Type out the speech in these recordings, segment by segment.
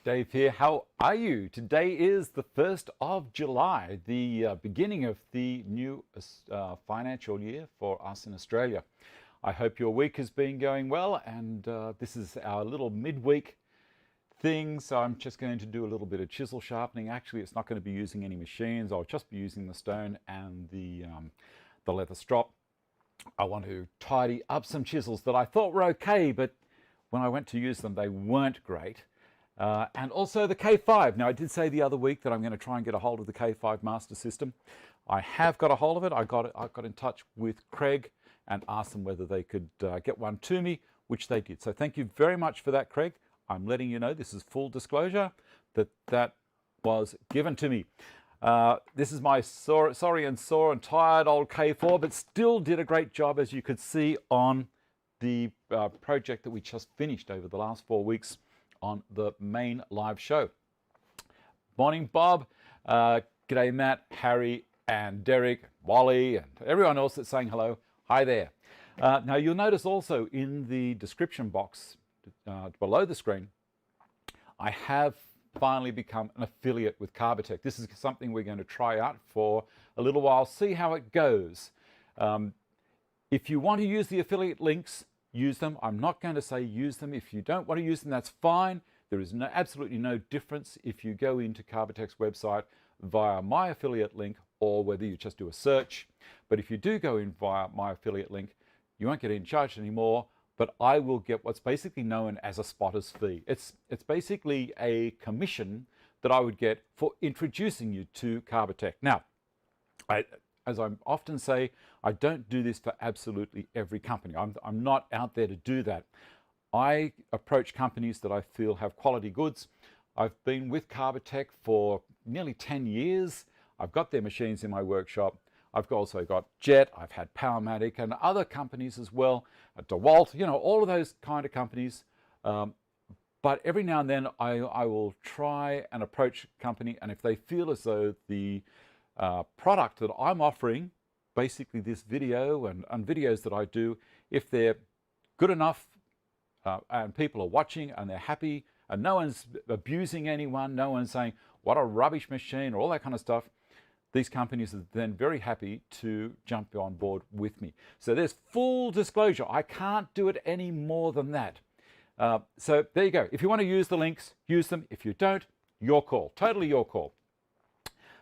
Dave here. How are you? Today is the 1st of July, the beginning of the new financial year for us in Australia. I hope your week has been going well, and this is our little midweek thing. So I'm just going to do a little bit of chisel sharpening. Actually, it's not going to be using any machines. I'll just be using the stone and the leather strop. I want to tidy up some chisels that I thought were okay, but when I went to use them, they weren't great. And also the K5. Now, I did say the other week that I'm going to try and get a hold of the K5 Master System. I have got a hold of it. I got in touch with Kreg and asked them whether they could get one to me, which they did. So thank you very much for that, Kreg. I'm letting you know, this is full disclosure, that was given to me. This is my sorry and sore and tired old K4, but still did a great job, as you could see on the project that we just finished over the last 4 weeks on the main live show. Morning, Bob. G'day, Matt, Harry, and Derek, Wally, and everyone else that's saying hello. Hi there. Now, you'll notice also in the description box below the screen, I have finally become an affiliate with Carbotech. This is something we're going to try out for a little while, see how it goes. If you want to use the affiliate links, use them. I'm not going to say use them. If you don't want to use them, that's fine. There is absolutely no difference if you go into Carbotech's website via my affiliate link or whether you just do a search. But if you do go in via my affiliate link, you won't get in charge anymore, but I will get what's basically known as a spotter's fee. It's basically a commission that I would get for introducing you to Carbotech. Now, as I often say, I don't do this for absolutely every company. I'm not out there to do that. I approach companies that I feel have quality goods. I've been with Carbotech for nearly 10 years. I've got their machines in my workshop. I've also got Jet, I've had Powermatic and other companies as well, DeWalt, you know, all of those kind of companies. But every now and then I will try and approach a company, and if they feel as though the product that I'm offering, basically this video and videos that I do, if they're good enough and people are watching and they're happy and no one's abusing anyone, no one's saying what a rubbish machine or all that kind of stuff, these companies are then very happy to jump on board with me. So there's full disclosure. I can't do it any more than that. So there you go. If you want to use the links, use them. If you don't, your call. Totally your call.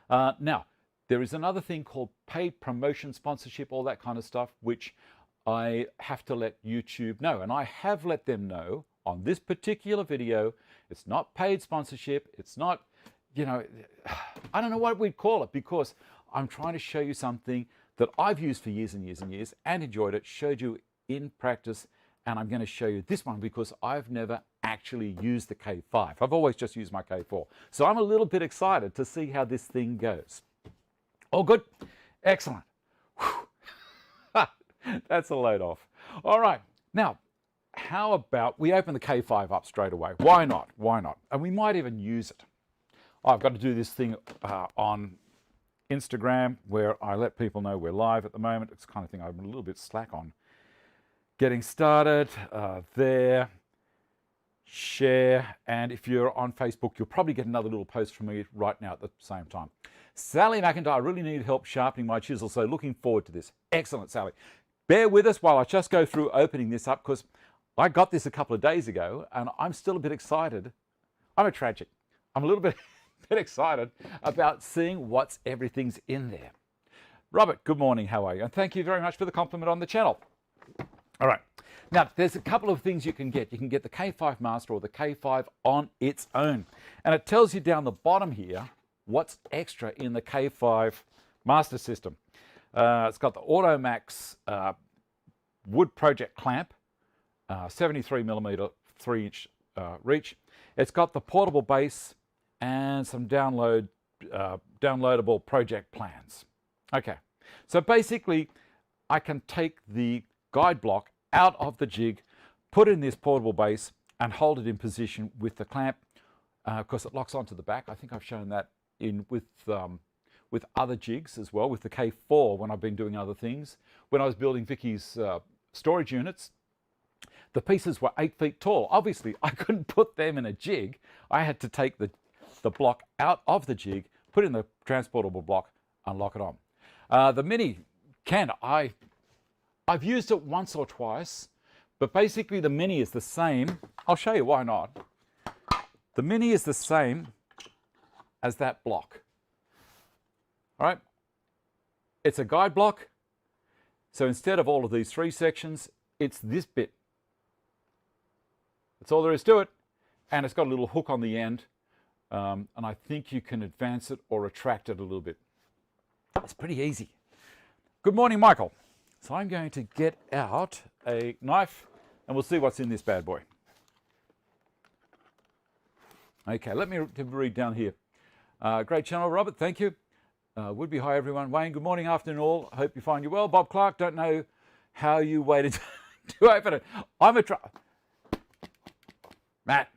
Now, there is another thing called paid promotion, sponsorship, all that kind of stuff, which I have to let YouTube know. And I have let them know on this particular video. It's not paid sponsorship. It's not, you know, I don't know what we'd call it, because I'm trying to show you something that I've used for years and years and years and enjoyed it, showed you in practice. And I'm going to show you this one because I've never actually used the K5. I've always just used my K4. So I'm a little bit excited to see how this thing goes. All good? Excellent. That's a load off. All right. Now, how about we open the K5 up straight away? Why not? Why not? And we might even use it. I've got to do this thing on Instagram where I let people know we're live at the moment. It's the kind of thing I'm a little bit slack on. Getting started there. Share, and if you're on Facebook, you'll probably get another little post from me right now at the same time. Sally McIntyre, I really need help sharpening my chisel, so looking forward to this. Excellent, Sally. Bear with us while I just go through opening this up, because I got this a couple of days ago and I'm still a bit excited. I'm a tragic. I'm a little bit excited about seeing what's everything's in there. Robert, good morning, how are you? And thank you very much for the compliment on the channel. All right. Now, there's a couple of things you can get. You can get the K5 Master or the K5 on its own. And it tells you down the bottom here what's extra in the K5 Master System. It's got the Automax wood project clamp, 73mm 3-inch reach. It's got the portable base and some downloadable project plans. Okay, so basically I can take the guide block out of the jig, put it in this portable base and hold it in position with the clamp, because it locks onto the back. I think I've shown that in with other jigs as well, with the K4 when I've been doing other things. When I was building Vicky's storage units, the pieces were 8 feet tall. Obviously, I couldn't put them in a jig. I had to take the block out of the jig, put in the transportable block, and lock it on. The Mini, I've used it once or twice, but basically the Mini is the same. I'll show you why not. The Mini is the same as that block. All right? It's a guide block. So instead of all of these 3 sections, it's this bit. That's all there is to it. And it's got a little hook on the end. And I think you can advance it or retract it a little bit. It's pretty easy. Good morning, Michael. So I'm going to get out a knife and we'll see what's in this bad boy. Okay, let me read down here. Great channel, Robert. Thank you. Would-be hi, everyone. Wayne, good morning, afternoon all. I hope you find you well. Bob Clark, don't know how you waited to open it. I'm a Matt,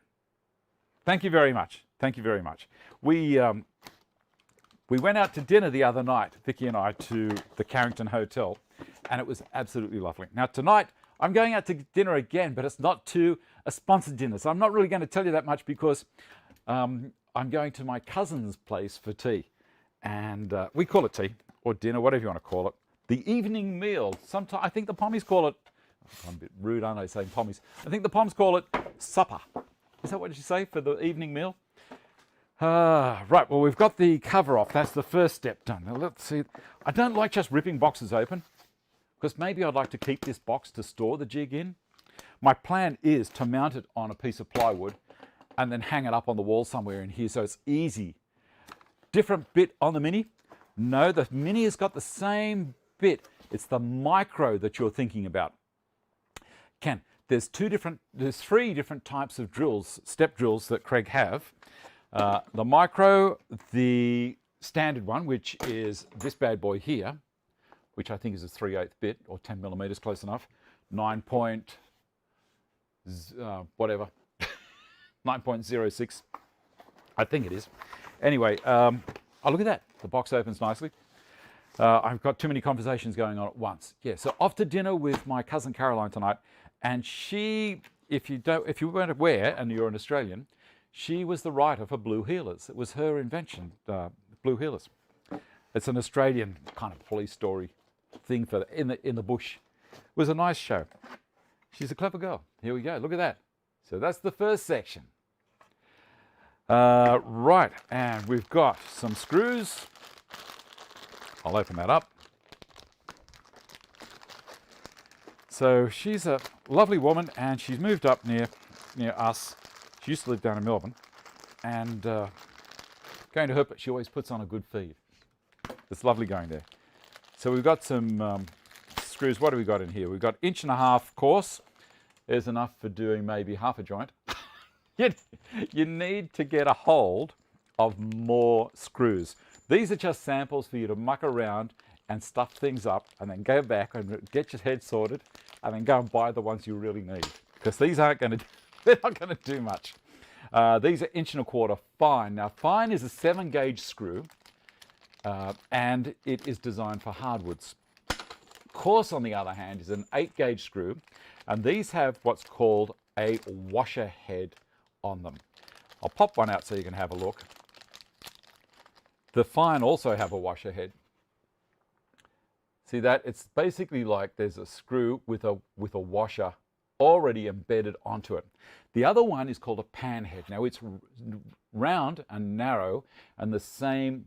thank you very much. Thank you very much. We went out to dinner the other night, Vicky and I, to the Carrington Hotel, and it was absolutely lovely. Now, tonight, I'm going out to dinner again, but it's not to a sponsored dinner. So I'm not really going to tell you that much because I'm going to my cousin's place for tea. And we call it tea or dinner, whatever you want to call it. The evening meal. Sometimes I think the Pommies call it, I'm a bit rude, aren't I, saying Pommies? I think the Poms call it supper. Is that what you say for the evening meal? Right, well, we've got the cover off. That's the first step done. Now, let's see. I don't like just ripping boxes open because maybe I'd like to keep this box to store the jig in. My plan is to mount it on a piece of plywood and then hang it up on the wall somewhere in here so it's easy. Different bit on the Mini? No, the Mini has got the same bit. It's the micro that you're thinking about. There's 3 different types of drills, step drills that Kreg have. The micro, the standard one, which is this bad boy here, which I think is a 3/8 bit or 10 millimeters, close enough. 9.06, I think it is. Anyway, oh, look at that. The box opens nicely. I've got too many conversations going on at once. Yeah, so off to dinner with my cousin Caroline tonight. And she, if you weren't aware and you're an Australian, she was the writer for Blue Heelers. It was her invention, Blue Heelers. It's an Australian kind of police story thing for in the bush. It was a nice show. She's a clever girl. Here we go. Look at that. So that's the first section. Right, and we've got some screws. I'll open that up. So she's a lovely woman and she's moved up near us. She used to live down in Melbourne and going to her, but she always puts on a good feed. It's lovely going there. So we've got some screws. What do we got in here? We've got 1.5 inch course. There's enough for doing maybe half a joint. You need to get a hold of more screws. These are just samples for you to muck around and stuff things up and then go back and get your head sorted and then go and buy the ones you really need. Because these aren't going to, they're not going to do much. These are 1.25 inch fine. Now fine is a 7-gauge screw and it is designed for hardwoods. Coarse, on the other hand, is an 8-gauge screw, and these have what's called a washer head on them. I'll pop one out so you can have a look. The fine also have a washer head. See that? It's basically like there's a screw with a washer already embedded onto it. The other one is called a pan head. Now it's round and narrow and the same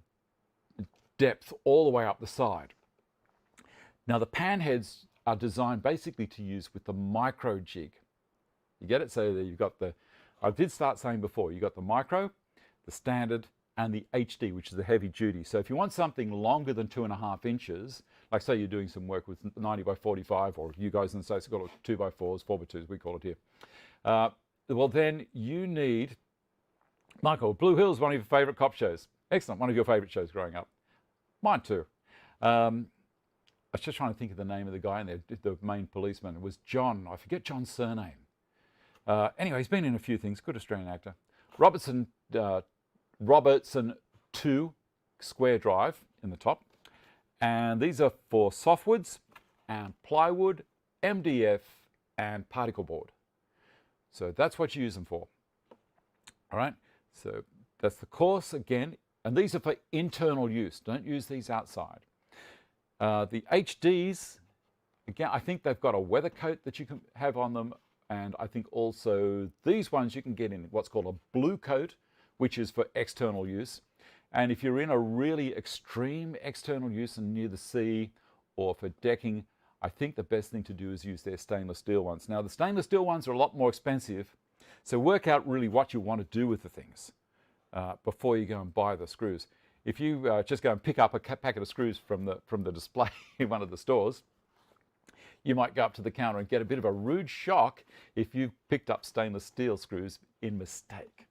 depth all the way up the side. Now the pan heads are designed basically to use with the micro jig. You get it? So that you've got the, I did start saying before, you've got the micro, the standard, and the HD, which is the heavy duty. So if you want something longer than 2.5 inches, like say you're doing some work with 90 by 45, or you guys in the States have got 2x4s, 4x2s, we call it here. Well then you need, Michael, Blue Hill is one of your favorite cop shows. Excellent, one of your favorite shows growing up. Mine too. I was just trying to think of the name of the guy in there, the main policeman. It was John, I forget John's surname. Anyway, he's been in a few things, good Australian actor. Robertson 2 square drive in the top. And these are for softwoods and plywood, MDF and particle board. So that's what you use them for. All right, so that's the course again, and these are for internal use. Don't use these outside. The HDs, again, I think they've got a weather coat that you can have on them, and I think also these ones you can get in what's called a blue coat, which is for external use. And if you're in a really extreme external use and near the sea or for decking, I think the best thing to do is use their stainless steel ones. Now, the stainless steel ones are a lot more expensive, so work out really what you want to do with the things before you go and buy the screws. If you just go and pick up a packet of screws from the display in one of the stores, you might go up to the counter and get a bit of a rude shock if you picked up stainless steel screws in mistake.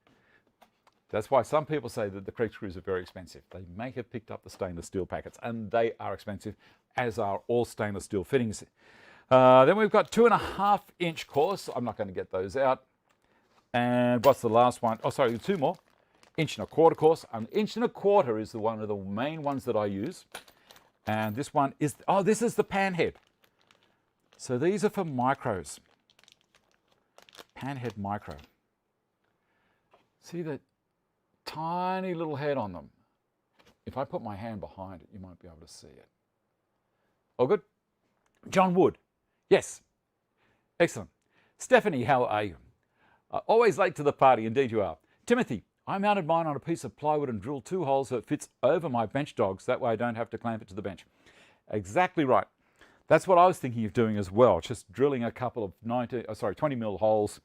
That's why some people say that the Kreg screws are very expensive. They may have picked up the stainless steel packets, and they are expensive, as are all stainless steel fittings. Then we've got 2.5-inch course. I'm not going to get those out. And what's the last one? Oh, sorry, 2 more. 1.25-inch course. An 1.25-inch is one of the main ones that I use. And this one is, oh, this is the pan head. So these are for micros. Pan head micro. See the tiny little head on them? If I put my hand behind it, you might be able to see it. All good? John Wood. Yes. Excellent. Stephanie, how are you? Always late to the party. Indeed you are. Timothy, I mounted mine on a piece of plywood and drilled 2 holes so it fits over my bench dogs. That way I don't have to clamp it to the bench. Exactly right. That's what I was thinking of doing as well. Just drilling a couple of 20 mil holes,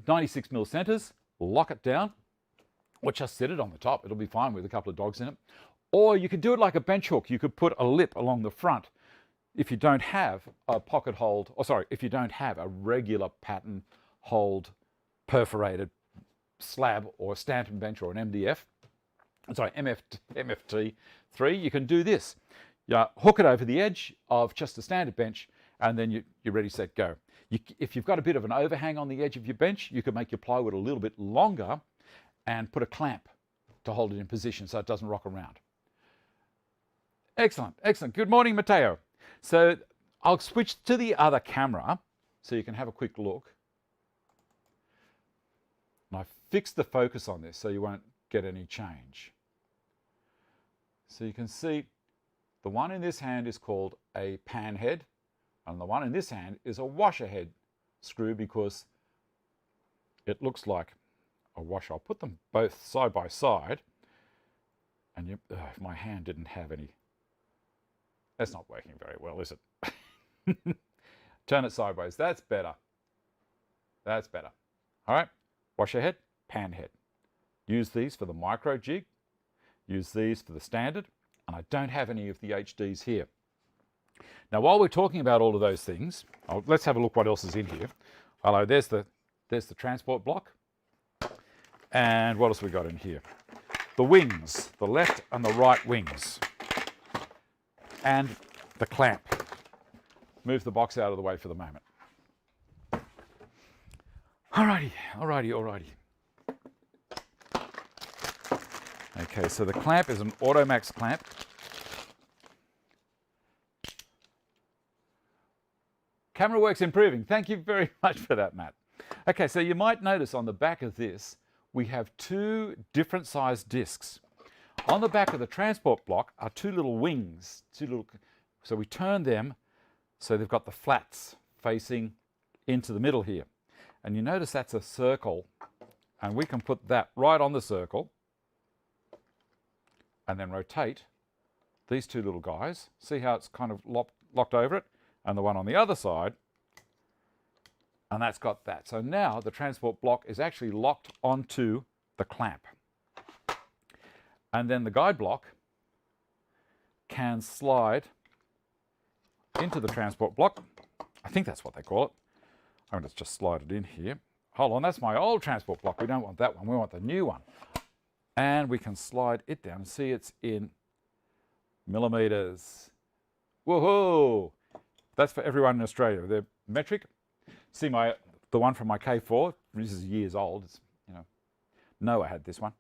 96 mil centers, lock it down, or just sit it on the top. It'll be fine with a couple of dogs in it. Or you could do it like a bench hook. You could put a lip along the front if you don't have a pocket hold, if you don't have a regular pattern hold perforated slab or a Stanton bench or an MFT3, you can do this. You hook it over the edge of just a standard bench, and then you're ready, set, go. If you've got a bit of an overhang on the edge of your bench, you can make your plywood a little bit longer and put a clamp to hold it in position so it doesn't rock around. Excellent, excellent. Good morning, Matteo. So I'll switch to the other camera so you can have a quick look. And I've fixed the focus on this so you won't get any change. So you can see the one in this hand is called a pan head, and the one in this hand is a washer head screw because it looks like a washer. I'll put them both side by side, and if my hand didn't have any, that's not working very well, is it? Turn it sideways. That's better. That's better. All right. Washer head, pan head. Use these for the micro jig. Use these for the standard. And I don't have any of the HDs here. Now, while we're talking about all of those things, let's have a look what else is in here. Hello, there's the transport block. And what else we got in here? The wings, the left and the right wings. And the clamp. Move the box out of the way for the moment. Alrighty, alrighty, alrighty. Okay, so the clamp is an Automax clamp. Camera work's improving. Thank you very much for that, Matt. Okay, so you might notice on the back of this, we have 2 different sized discs. On the back of the transport block are 2 little wings. So we turn them so they've got the flats facing into the middle here. And you notice that's a circle, and we can put that right on the circle and then rotate these 2 little guys. See how it's kind of locked over it? And the one on the other side, and that's got that. So now the transport block is actually locked onto the clamp. And then the guide block can slide into the transport block. I think that's what they call it. I'm going to just slide it in here. Hold on, that's my old transport block. We don't want that one, we want the new one. And we can slide it down and see it's in millimeters. Woohoo! That's for everyone in Australia. They're metric. See the one from my K4, this is years old. It's, Noah had this one.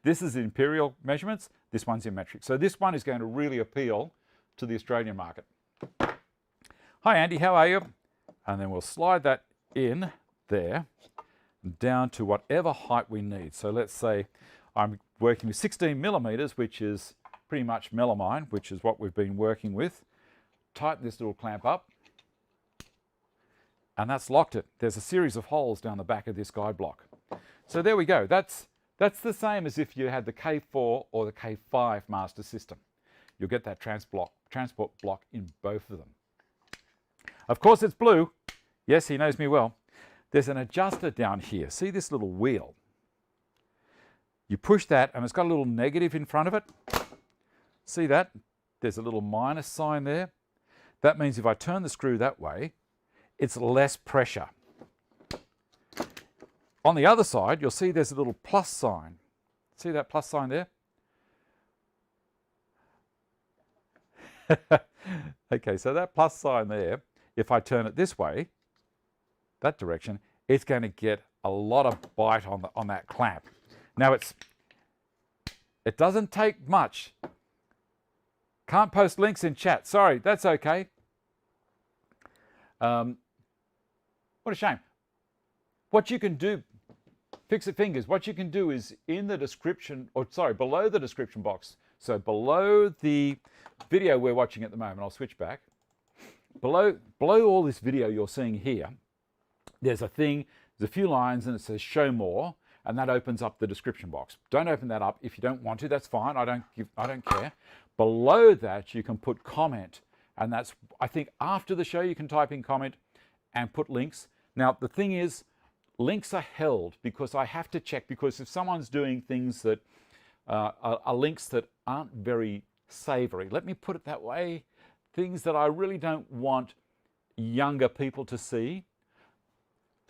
This is imperial measurements. This one's in metric. So this one is going to really appeal to the Australian market. Hi Andy, how are you? And then we'll slide that in there, down to whatever height we need. So let's say I'm working with 16 millimeters, which is pretty much melamine, which is what we've been working with. Tighten this little clamp up, and that's locked it. There's a series of holes down the back of this guide block. So there we go. That's the same as if you had the K4 or the K5 master system. You'll get that transport block in both of them. Of course it's blue. Yes, he knows me well. There's an adjuster down here. See this little wheel? You push that and it's got a little negative in front of it. See that? There's a little minus sign there. That means if I turn the screw that way, it's less pressure. On the other side, you'll see there's a little plus sign. See that plus sign there? Okay, so that plus sign there, if I turn it this way, that direction, it's going to get a lot of bite on that clamp. Now it doesn't take much. Can't post links in chat. Sorry, that's okay. What a shame. What you can do, Fix It Fingers, what you can do is in the description, or sorry, below the description box. So below the video we're watching at the moment, I'll switch back. Below all this video you're seeing here, there's a thing, there's a few lines and it says show more, and that opens up the description box. Don't open that up if you don't want to, that's fine, I don't care. Below that you can put comment, and that's, I think after the show you can type in comment and put links. Now the thing is, links are held because I have to check, because if someone's doing things that are links that aren't very savory, let me put it that way, things that I really don't want younger people to see.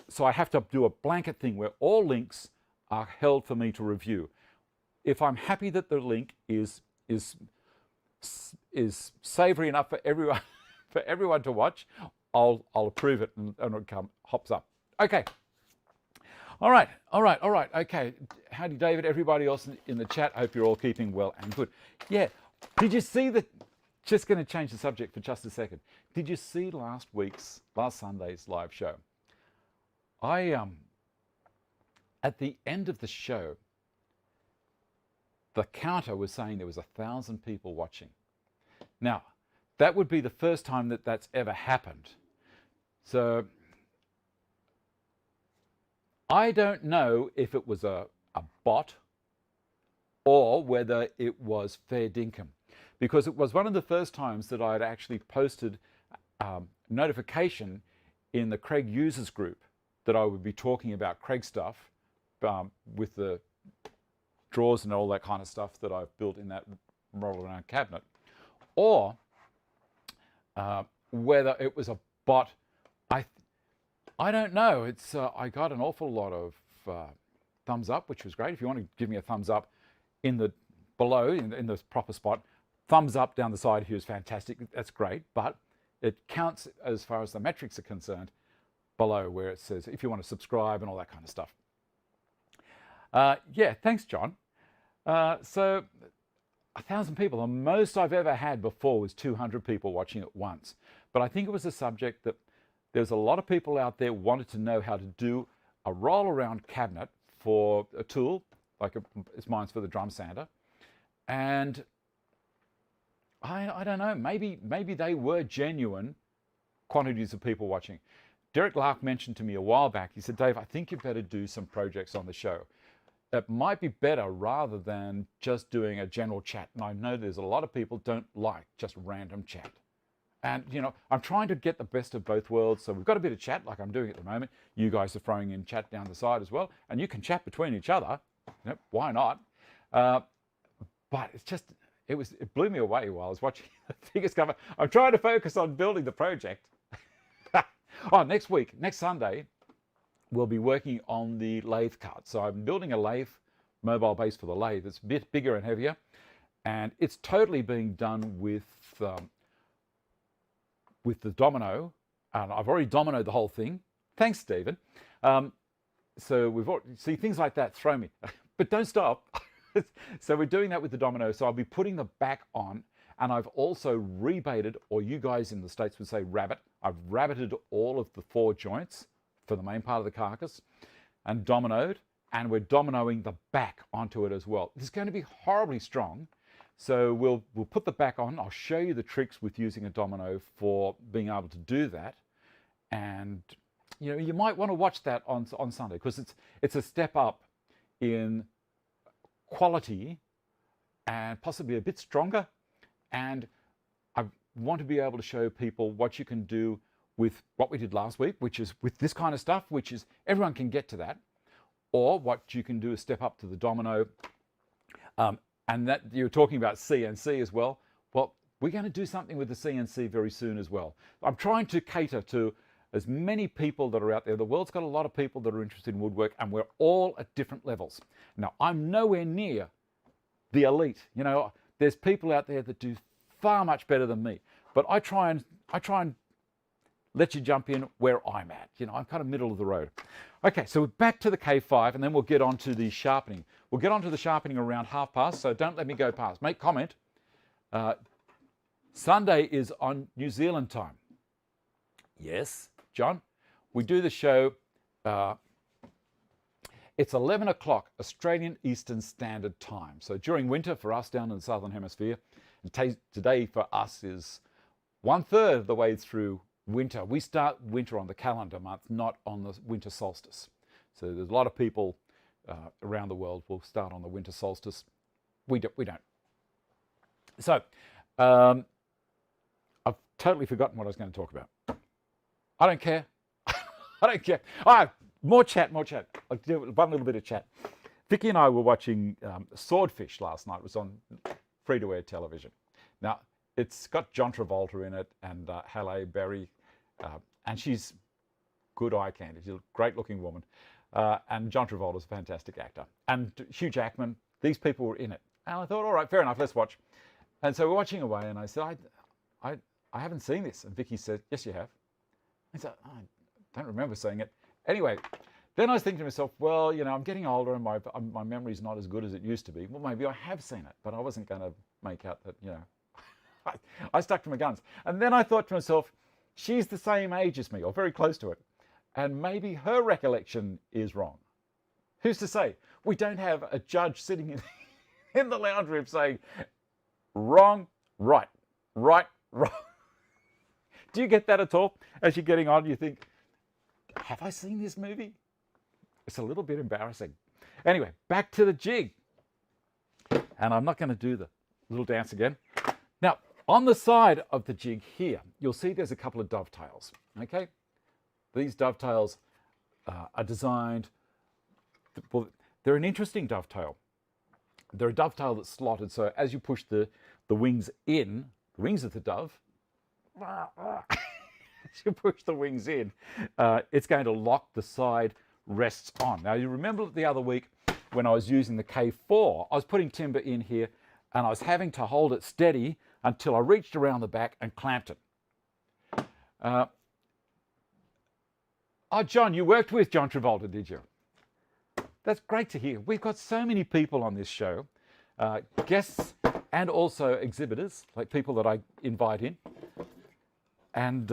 So I have to do a blanket thing where all links are held for me to review. If I'm happy that the link is savory enough for everyone to watch, I'll approve it and it hops up. Okay. All right. Okay. Howdy, David. Everybody else in the chat. Hope you're all keeping well and good. Yeah. Did you see the? Just going to change the subject for just a second. Did you see last Sunday's live show? At the end of the show, the counter was saying there was 1,000 people watching. Now, that would be the first time that that's ever happened. So I don't know if it was a bot or whether it was fair dinkum, because it was one of the first times that I had actually posted notification in the Kreg users group that I would be talking about Kreg stuff with the drawers and all that kind of stuff that I've built in that roll around cabinet, or whether it was a bot. I don't know. It's I got an awful lot of thumbs up, which was great. If you want to give me a thumbs up in the below in the proper spot, thumbs up down the side here is fantastic. That's great, but it counts as far as the metrics are concerned below where it says if you want to subscribe and all that kind of stuff. Yeah, thanks, John. So 1,000 people, the most I've ever had before was 200 people watching at once. But I think it was a subject that there's a lot of people out there wanted to know how to do a roll around cabinet for a tool, like mine's for the drum sander. And I don't know, maybe they were genuine quantities of people watching. Derek Lark mentioned to me a while back, he said, Dave, I think you better do some projects on the show. It might be better rather than just doing a general chat. And I know there's a lot of people don't like just random chat. And, you know, I'm trying to get the best of both worlds. So we've got a bit of chat like I'm doing at the moment. You guys are throwing in chat down the side as well. And you can chat between each other. You know, why not? But it's just, it blew me away while I was watching the figures come. I'm trying to focus on building the project. Oh, next week, next Sunday, we'll be working on the lathe cut. So I'm building a lathe, mobile base for the lathe. It's a bit bigger and heavier. And it's totally being done with the domino. And I've already dominoed the whole thing. Thanks, Stephen. So we've already, see, things like that throw me. But don't stop. So we're doing that with the domino. So I'll be putting the back on. And I've also rebaited, or you guys in the States would say rabbet. I've rabbeted all of the 4 joints for the main part of the carcass and dominoed, and we're dominoing the back onto it as well. It's going to be horribly strong, so we'll put the back on. I'll show you the tricks with using a domino for being able to do that, and you know, you might want to watch that on Sunday, because it's a step up in quality and possibly a bit stronger, and I want to be able to show people what you can do with what we did last week, which is with this kind of stuff, which is everyone can get to that, or what you can do is step up to the domino. And that you're talking about CNC as well. Well, we're going to do something with the CNC very soon as well. I'm trying to cater to as many people that are out there. The world's got a lot of people that are interested in woodwork, and we're all at different levels. Now, I'm nowhere near the elite. You know, there's people out there that do far much better than me, but I try and let you jump in where I'm at. You know, I'm kind of middle of the road. Okay, so we're back to the K5, and then we'll get on to the sharpening. We'll get on to the sharpening around 1:30, so don't let me go past. Make comment. Sunday is on New Zealand time. Yes, John, we do the show. It's 11 o'clock Australian Eastern Standard Time. So during winter for us down in the Southern Hemisphere, and today for us is 1/3 of the way through winter. We start winter on the calendar month, not on the winter solstice. So there's a lot of people around the world will start on the winter solstice. We don't. So I've totally forgotten what I was going to talk about. I don't care. I don't care. More chat. I'll do one little bit of chat. Vicky and I were watching Swordfish last night. It was on free-to-air television. Now, it's got John Travolta in it and Halle Berry, and she's good eye candy. She's a great-looking woman. And John Travolta's a fantastic actor. And Hugh Jackman, these people were in it. And I thought, all right, fair enough, let's watch. And so we're watching away, and I said, I haven't seen this. And Vicky said, yes, you have. I said, I don't remember seeing it. Anyway, then I was thinking to myself, well, you know, I'm getting older and my memory's not as good as it used to be. Well, maybe I have seen it, but I wasn't going to make out that, you know, I stuck to my guns. And then I thought to myself, she's the same age as me, or very close to it. And maybe her recollection is wrong. Who's to say? We don't have a judge sitting in the lounge room saying, wrong, right, right, wrong. Do you get that at all? As you're getting on, you think, have I seen this movie? It's a little bit embarrassing. Anyway, back to the jig. And I'm not going to do the little dance again. Now, on the side of the jig here, you'll see there's a couple of dovetails, okay? These dovetails are designed, well, they're an interesting dovetail. They're a dovetail that's slotted, so as you push the wings in, the wings of the dove, as you push the wings in, it's going to lock the side rests on. Now, you remember the other week when I was using the K4, I was putting timber in here and I was having to hold it steady until I reached around the back and clamped it. Oh, John, you worked with John Travolta, did you? That's great to hear. We've got so many people on this show, guests and also exhibitors, like people that I invite in. And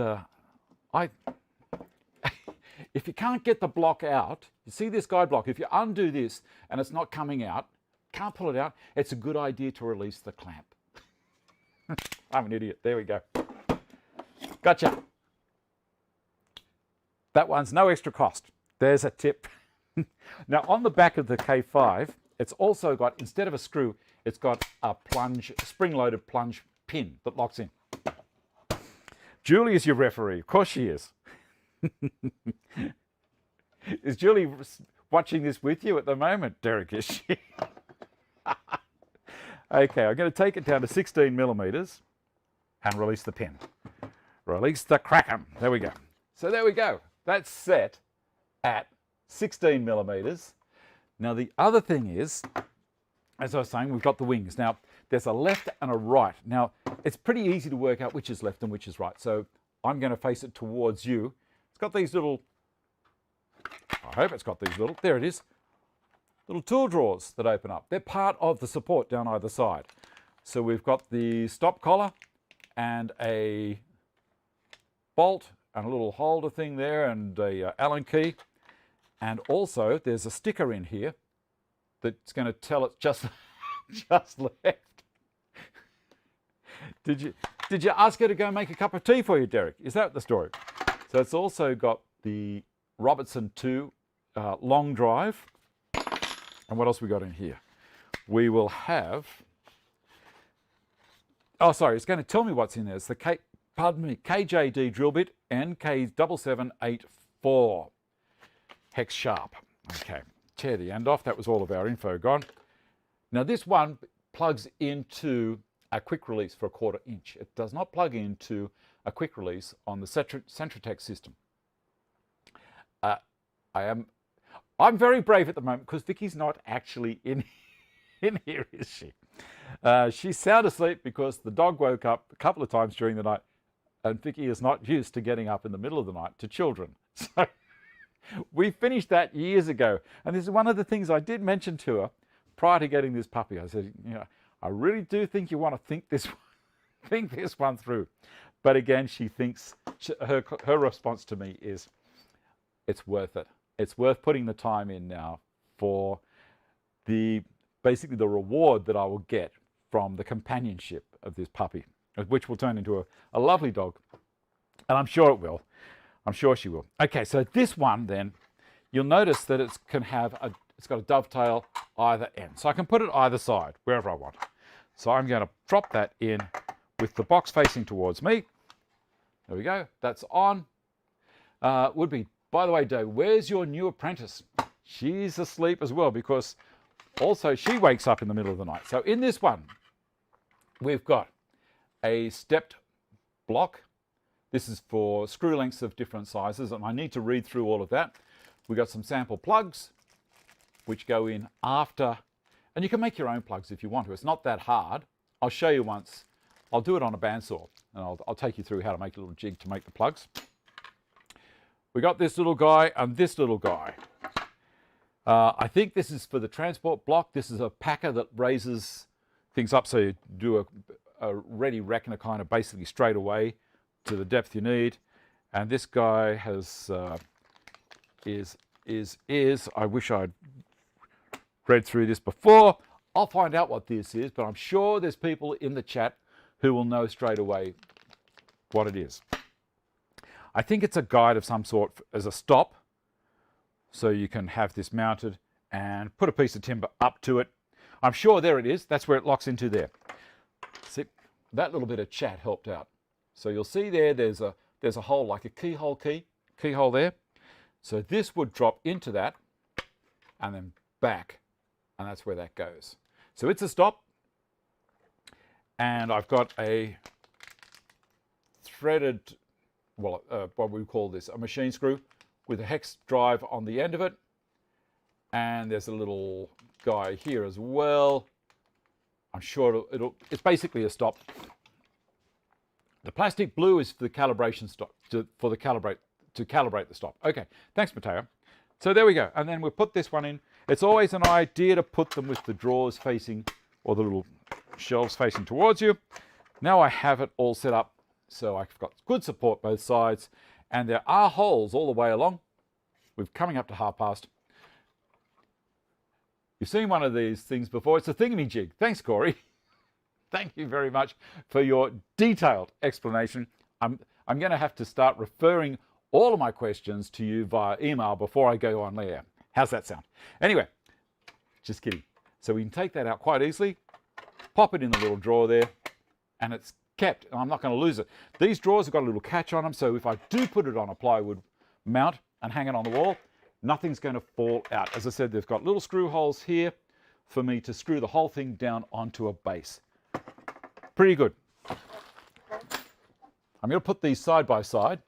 if you can't get the block out, you see this guide block, if you undo this and it's not coming out, can't pull it out, it's a good idea to release the clamp. I'm an idiot. There we go. Gotcha. That one's no extra cost. There's a tip. Now, on the back of the K5, it's also got, instead of a screw, it's got a plunge, spring-loaded plunge pin that locks in. Julie is your referee. Of course she is. Is Julie watching this with you at the moment, Derek? Is she? Okay, I'm going to take it down to 16 millimeters and release the pin. Release the Kraken. There we go. So there we go. That's set at 16 millimeters. Now the other thing is, as I was saying, we've got the wings. Now there's a left and a right. Now it's pretty easy to work out which is left and which is right. So I'm going to face it towards you. It's got these little, I hope it's got these little, there it is, little tool drawers that open up. They're part of the support down either side. So we've got the stop collar and a bolt and a little holder thing there, and a Allen key. And also there's a sticker in here that's going to tell it just left. Did you ask her to go make a cup of tea for you, Derek? Is that the story? So it's also got the Robertson 2 long drive. And what else we got in here? We will have, oh sorry, it's going to tell me what's in there. It's the KJD drill bit NK7784 hex sharp. Okay, tear the end off. That was all of our info gone. Now this one plugs into a quick release for 1/4 inch. It does not plug into a quick release on the Centratec system. I'm very brave at the moment because Vicky's not actually in here, is she? She's sound asleep because the dog woke up a couple of times during the night, and Vicky is not used to getting up in the middle of the night to children. So we finished that years ago, and this is one of the things I did mention to her prior to getting this puppy. I said, you know, I really do think you want to think this one through. But again, she thinks her response to me is, it's worth it. It's worth putting the time in now for basically the reward that I will get from the companionship of this puppy, which will turn into a lovely dog. And I'm sure it will. I'm sure she will. Okay, so this one then, you'll notice that it's got a dovetail either end. So I can put it either side, wherever I want. So I'm going to drop that in with the box facing towards me. There we go. That's on. Would be, by the way, Dave, where's your new apprentice? She's asleep as well because also she wakes up in the middle of the night. So in this one, we've got a stepped block. This is for screw lengths of different sizes, and I need to read through all of that. We've got some sample plugs, which go in after, and you can make your own plugs if you want to. It's not that hard. I'll show you once. I'll do it on a bandsaw, and I'll take you through how to make a little jig to make the plugs. We got this little guy and this little guy. I think this is for the transport block. This is a packer that raises things up so you do a ready reckoner kind of basically straight away to the depth you need. And this guy has I wish I'd read through this before. I'll find out what this is, but I'm sure there's people in the chat who will know straight away what it is. I think it's a guide of some sort as a stop, so you can have this mounted and put a piece of timber up to it. I'm sure there it is. That's where it locks into there. See, that little bit of chat helped out. So you'll see there's a hole like a keyhole there. So this would drop into that and then back, and that's where that goes. So it's a stop, and I've got a threaded, well, what we call this, a machine screw with a hex drive on the end of it. And there's a little guy here as well. I'm sure it's basically a stop. The plastic blue is for the calibration stop, to calibrate the stop. Okay, thanks, Matteo. So there we go. And then we'll put this one in. It's always an idea to put them with the drawers facing, or the little shelves facing towards you. Now I have it all set up so I've got good support both sides, and there are holes all the way along. We're coming up to past. You've seen one of these things before. It's a thingamajig. Thanks, Corey. Thank you very much for your detailed explanation. I'm going to have to start referring all of my questions to you via email before I go on air. How's that sound? Anyway, just kidding. So we can take that out quite easily, pop it in the little drawer there, and it's kept, and I'm not going to lose it. These drawers have got a little catch on them, so if I do put it on a plywood mount and hang it on the wall, nothing's going to fall out. As I said, they've got little screw holes here for me to screw the whole thing down onto a base. Pretty good. I'm going to put these side by side.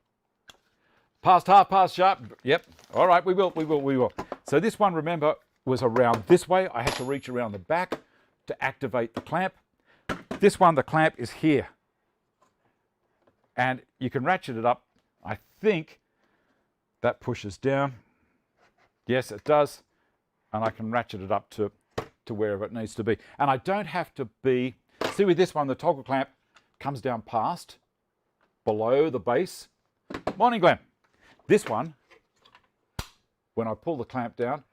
Past sharp. Yep. All right, we will. So this one, remember, was around this way. I had to reach around the back to activate the clamp. This one, the clamp is here. And you can ratchet it up. I think that pushes down. Yes, it does. And I can ratchet it up to wherever it needs to be. And I don't have to be, see with this one, the toggle clamp comes down past, below the base. Morning, Glenn. This one, when I pull the clamp down,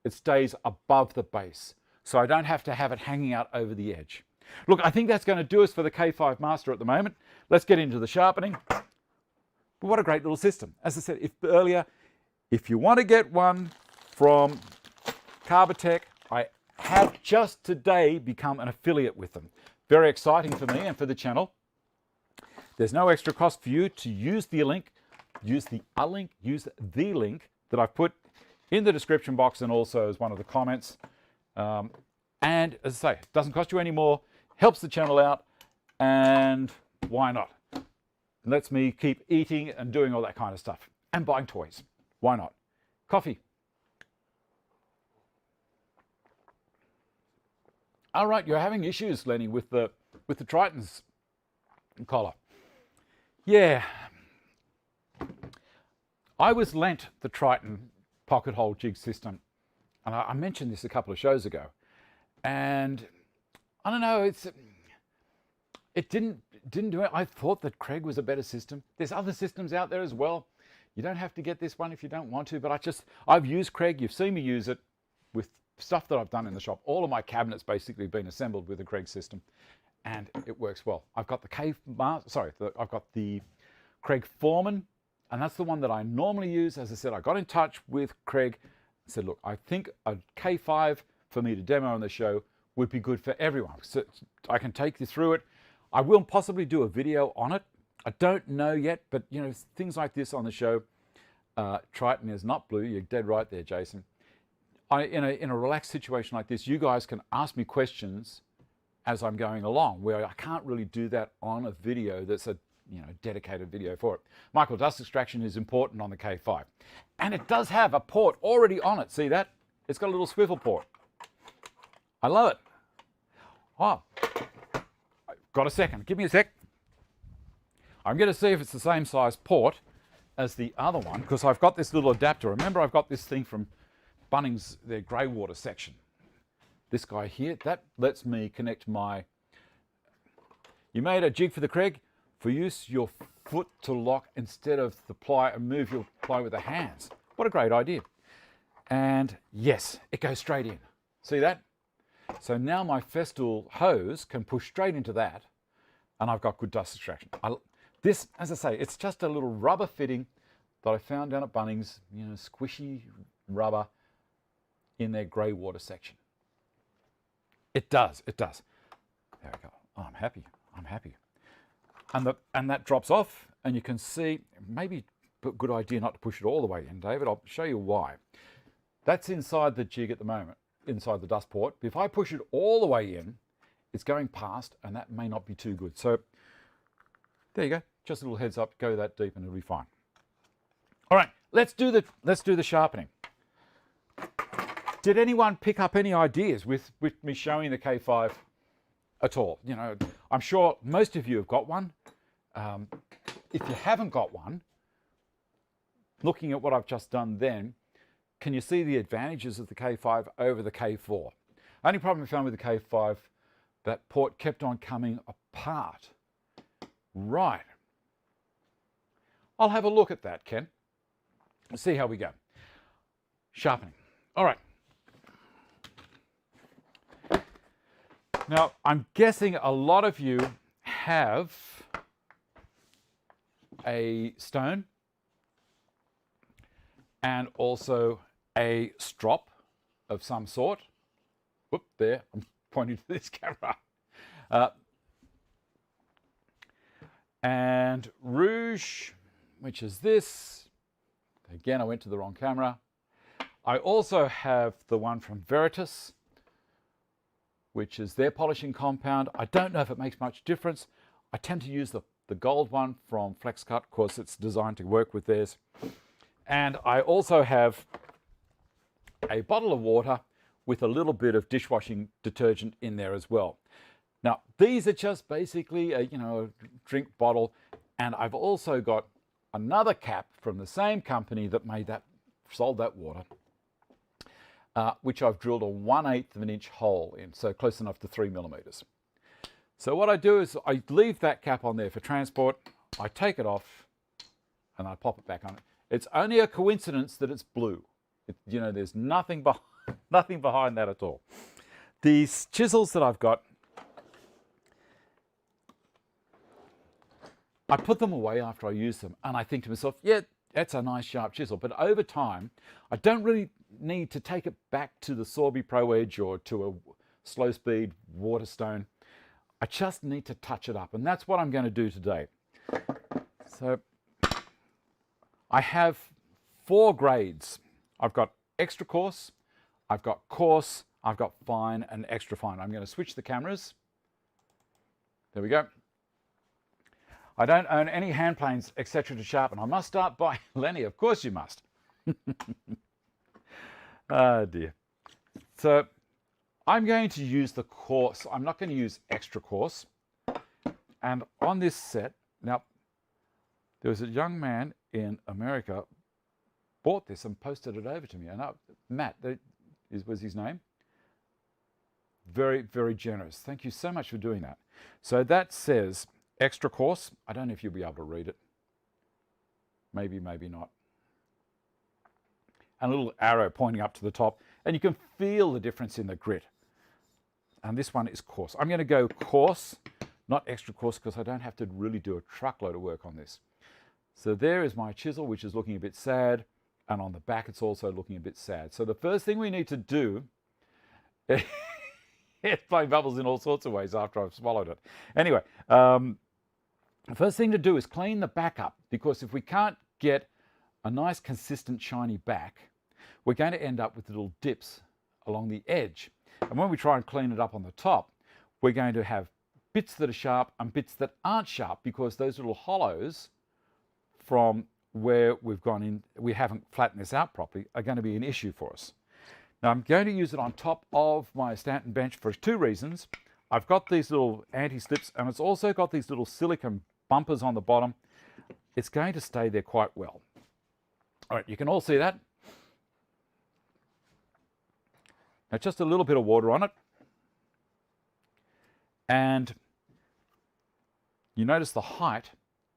it stays above the base, so I don't have to have it hanging out over the edge. Look, I think that's going to do us for the K5 Master at the moment. Let's get into the sharpening. What a great little system. As I said earlier, if you want to get one from Carbotech, I have just today become an affiliate with them. Very exciting for me and for the channel. There's no extra cost for you to use the link, use the link that I've put in the description box and also as one of the comments. And as I say, it doesn't cost you any more, helps the channel out, and why not? Lets me keep eating and doing all that kind of stuff and buying toys. Why not? Coffee. All right, you're having issues, Lenny, with the Triton's collar. Yeah. I was lent the Triton pocket hole jig system, and I mentioned this a couple of shows ago, and I don't know, it didn't do it. I thought that Kreg was a better system. There's other systems out there as well. You don't have to get this one if you don't want to, but I've used Kreg. You've seen me use it with stuff that I've done in the shop. All of my cabinets basically been assembled with the Kreg system, and it works well. I've got I've got the Kreg Foreman, and that's the one that I normally use. As I said, I got in touch with Kreg and said, look, I think a K5 for me to demo on the show would be good for everyone. So I can take you through it. I will possibly do a video on it. I don't know yet, but you know, things like this on the show. Triton is not blue. You're dead right there, Jason. In a relaxed situation like this, you guys can ask me questions as I'm going along, where I can't really do that on a video that's a dedicated video for it. Michael, dust extraction is important on the K5, and it does have a port already on it. See that? It's got a little swivel port. I love it. Oh, got a second. Give me a sec. I'm going to see if it's the same size port as the other one, because I've got this little adapter. Remember, I've got this thing from Bunnings, their grey water section. This guy here, that lets me connect my... You made a jig for the Kreg for use your foot to lock instead of the ply and move your ply with the hands. What a great idea. And yes, it goes straight in. See that? So now my Festool hose can push straight into that, and I've got good dust extraction. This, as I say, it's just a little rubber fitting that I found down at Bunnings, squishy rubber in their grey water section. It does. There we go. Oh, I'm happy. And that drops off, and you can see, maybe a good idea not to push it all the way in, David. I'll show you why. That's inside the jig at the moment, inside the dust port. But if I push it all the way in, it's going past, and that may not be too good. So there you go. Just a little heads up. Go that deep, and it'll be fine. All right, let's do the sharpening. Did anyone pick up any ideas with me showing the K5 at all? I'm sure most of you have got one. If you haven't got one, looking at what I've just done then, can you see the advantages of the K5 over the K4? Only problem I found with the K5, that port kept on coming apart. Right. I'll have a look at that, Ken. Let's see how we go. Sharpening. All right. Now, I'm guessing a lot of you have a stone and also a strop of some sort. Whoop, there, I'm pointing to this camera. And rouge, which is this. Again, I went to the wrong camera. I also have the one from Veritas, which is their polishing compound. I don't know if it makes much difference. I tend to use the gold one from FlexCut, of course it's designed to work with theirs. And I also have a bottle of water with a little bit of dishwashing detergent in there as well. Now, these are just basically a drink bottle, and I've also got another cap from the same company that sold that water, which I've drilled a 1/8 of an inch hole in, so close enough to 3 millimeters. So what I do is I leave that cap on there for transport. I take it off, and I pop it back on it. It's only a coincidence that it's blue. You know, there's nothing behind that at all. These chisels that I've got, I put them away after I use them, and I think to myself, yeah, that's a nice sharp chisel. But over time, I don't really need to take it back to the Sorby Pro Edge or to a slow speed Waterstone. I just need to touch it up, and that's what I'm going to do today. So I have 4 grades. I've got extra coarse, I've got coarse, I've got fine and extra fine. I'm going to switch the cameras. There we go. I don't own any hand planes, etc. to sharpen. I must start by Lenny. Of course you must. Oh dear. So I'm going to use the coarse. I'm not going to use extra coarse. And on this set, now, there was a young man in America bought this and posted it over to me. And Matt was his name. Very, very generous. Thank you so much for doing that. So that says extra coarse. I don't know if you'll be able to read it. Maybe, maybe not. And a little arrow pointing up to the top. And you can feel the difference in the grit. And this one is coarse. I'm going to go coarse, not extra coarse, because I don't have to really do a truckload of work on this. So there is my chisel, which is looking a bit sad. And on the back, it's also looking a bit sad. So the first thing we need to do, it's blowing bubbles in all sorts of ways after I've swallowed it. Anyway, the first thing to do is clean the back up, because if we can't get a nice, consistent, shiny back, we're going to end up with little dips along the edge. And when we try and clean it up on the top, we're going to have bits that are sharp and bits that aren't sharp, because those little hollows from where we've gone in, we haven't flattened this out properly, are going to be an issue for us. Now I'm going to use it on top of my Stanton bench for 2 reasons. I've got these little anti-slips, and it's also got these little silicone bumpers on the bottom. It's going to stay there quite well. All right, you can all see that. Now just a little bit of water on it. And you notice the height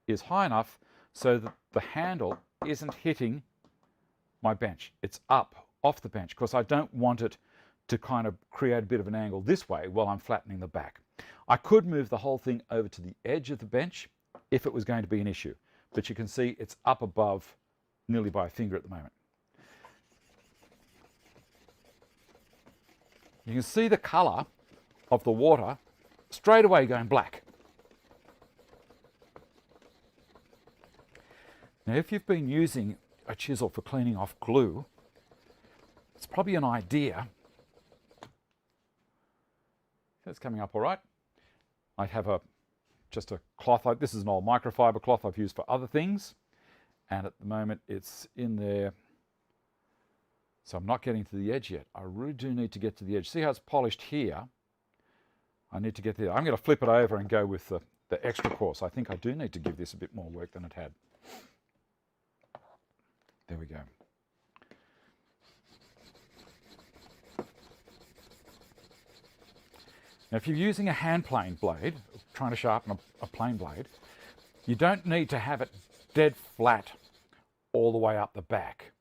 is high enough so that the handle isn't hitting my bench. It's up off the bench, because I don't want it to kind of create a bit of an angle this way while I'm flattening the back. I could move the whole thing over to the edge of the bench if it was going to be an issue, but you can see it's up above nearly by a finger at the moment. You can see the colour of the water straight away going black. Now, if you've been using a chisel for cleaning off glue, it's probably an idea. That's coming up all right. I'd have just a cloth. This is an old microfiber cloth I've used for other things. And at the moment it's in there. So I'm not getting to the edge yet. I really do need to get to the edge. See how it's polished here? I need to get there. I'm going to flip it over and go with the extra coarse. I think I do need to give this a bit more work than it had. There we go. Now, if you're using a hand plane blade, trying to sharpen a plane blade, you don't need to have it dead flat all the way up the back.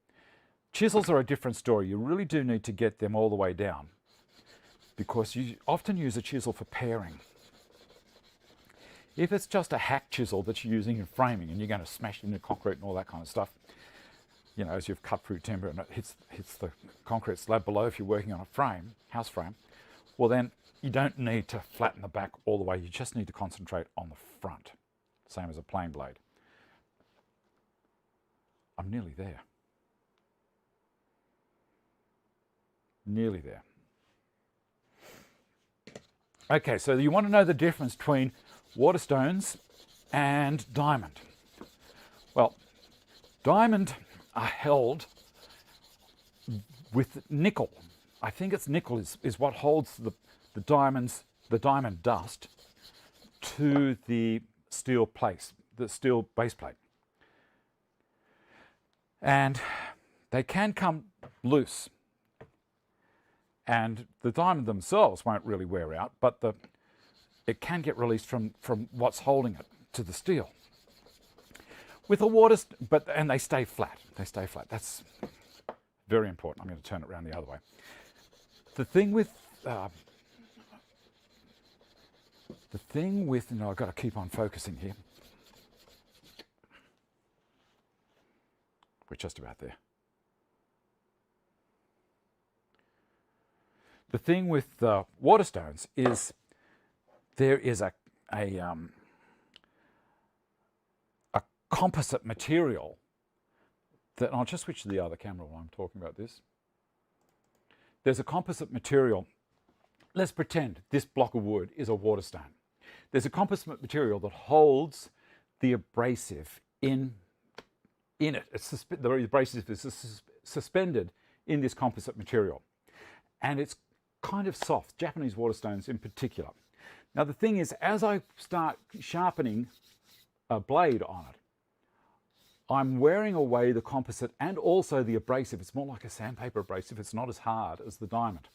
Chisels are a different story. You really do need to get them all the way down, because you often use a chisel for paring. If it's just a hack chisel that you're using in framing and you're going to smash it into concrete and all that kind of stuff, you know, as you've cut through timber and it hits the concrete slab below, if you're working on a frame, house frame, well then you don't need to flatten the back all the way. You just need to concentrate on the front, same as a plane blade. I'm nearly there. Nearly there. Okay, so you want to know the difference between Waterstones and diamond. Well, diamond are held with nickel. I think it's nickel is what holds the diamond dust to the steel plate, the steel base plate. And they can come loose. And the diamond themselves won't really wear out, but it can get released from what's holding it to the steel. with a water, and they stay flat. They stay flat. That's very important. I'm going to turn it around the other way. The thing with, no, I've got to keep on focusing here. We're just about there. The thing with water stones is there is a composite material that, I'll just switch to the other camera while I'm talking about this. There's a composite material. Let's pretend this block of wood is a water stone. There's a composite material that holds the abrasive in it. The abrasive is suspended in this composite material. And it's kind of soft, Japanese water stones in particular. Now the thing is, as I start sharpening a blade on it, I'm wearing away the composite and also the abrasive. It's more like a sandpaper abrasive. It's not as hard as the diamond.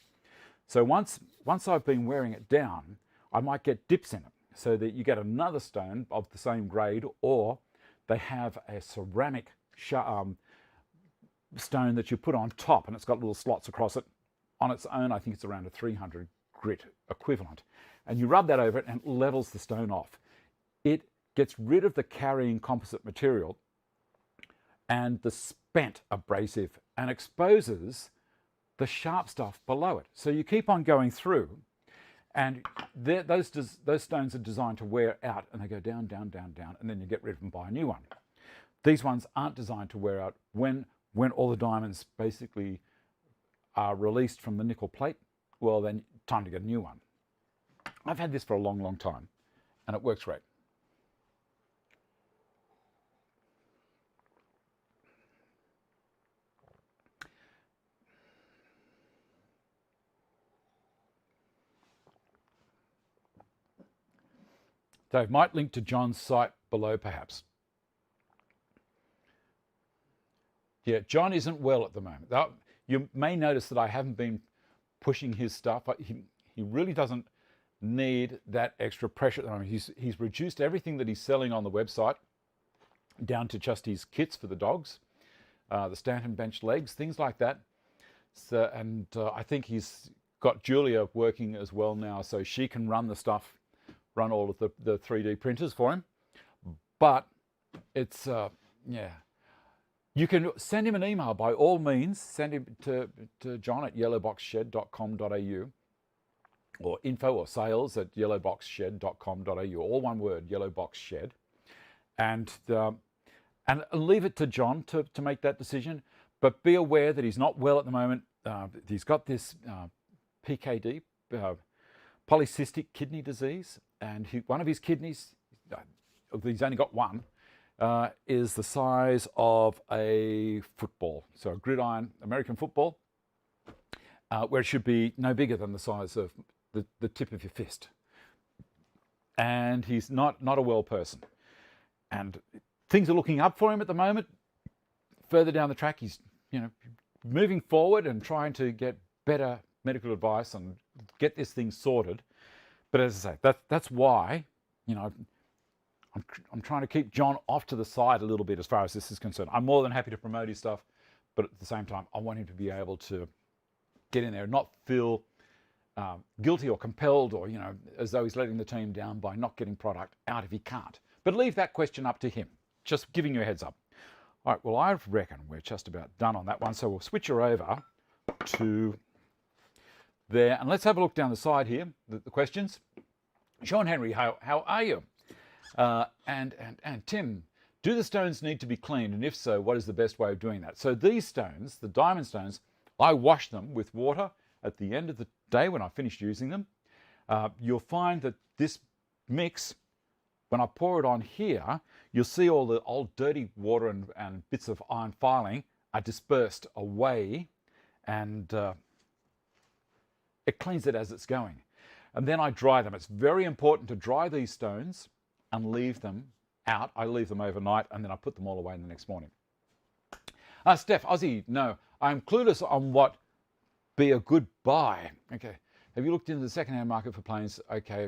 So once I've been wearing it down, I might get dips in it so that you get another stone of the same grade, or they have a ceramic stone that you put on top and it's got little slots across it. On its own, I think it's around a 300 grit equivalent. And you rub that over it and it levels the stone off. It gets rid of the carrying composite material and the spent abrasive and exposes the sharp stuff below it. So you keep on going through, and those stones are designed to wear out, and they go down, down, down, down, and then you get rid of them and buy a new one. These ones aren't designed to wear out. When all the diamonds basically are released from the nickel plate, well then time to get a new one. I've had this for a long, long time, and it works great. So I might link to John's site below perhaps. Yeah, John isn't well at the moment. You may notice that I haven't been pushing his stuff. He really doesn't need that extra pressure at the moment. He's reduced everything that he's selling on the website down to just his kits for the dogs, the Stanton bench legs, things like that. So, and I think he's got Julia working as well now, so she can run the stuff, run all of the 3D printers for him. But it's, yeah. You can send him an email by all means. Send him to John at yellowboxshed.com.au, or info or sales at yellowboxshed.com.au, all one word, yellowboxshed. And leave it to John to make that decision. But be aware that he's not well at the moment. He's got this PKD, polycystic kidney disease, and one of his kidneys, he's only got one, is the size of a football, so a gridiron American football, where it should be no bigger than the size of the tip of your fist. And he's not a well person. And things are looking up for him at the moment. Further down the track, he's moving forward and trying to get better medical advice and get this thing sorted. But as I say, that's why I'm trying to keep John off to the side a little bit as far as this is concerned. I'm more than happy to promote his stuff, but at the same time, I want him to be able to get in there and not feel guilty or compelled, or as though he's letting the team down by not getting product out if he can't. But leave that question up to him. Just giving you a heads up. All right, well, I reckon we're just about done on that one, so we'll switch her over to there, and let's have a look down the side here, the questions. Sean Henry, how are you? And Tim, do the stones need to be cleaned? And if so, what is the best way of doing that? So these stones, the diamond stones, I wash them with water at the end of the day when I finished using them. You'll find that this mix, when I pour it on here, you'll see all the old dirty water and bits of iron filing are dispersed away, and it cleans it as it's going. And then I dry them. It's very important to dry these stones and leave them out. I leave them overnight, and then I put them all away in the next morning. Steph, Aussie, no, I'm clueless on what be a good buy. Okay, have you looked into the second-hand market for planes? Okay,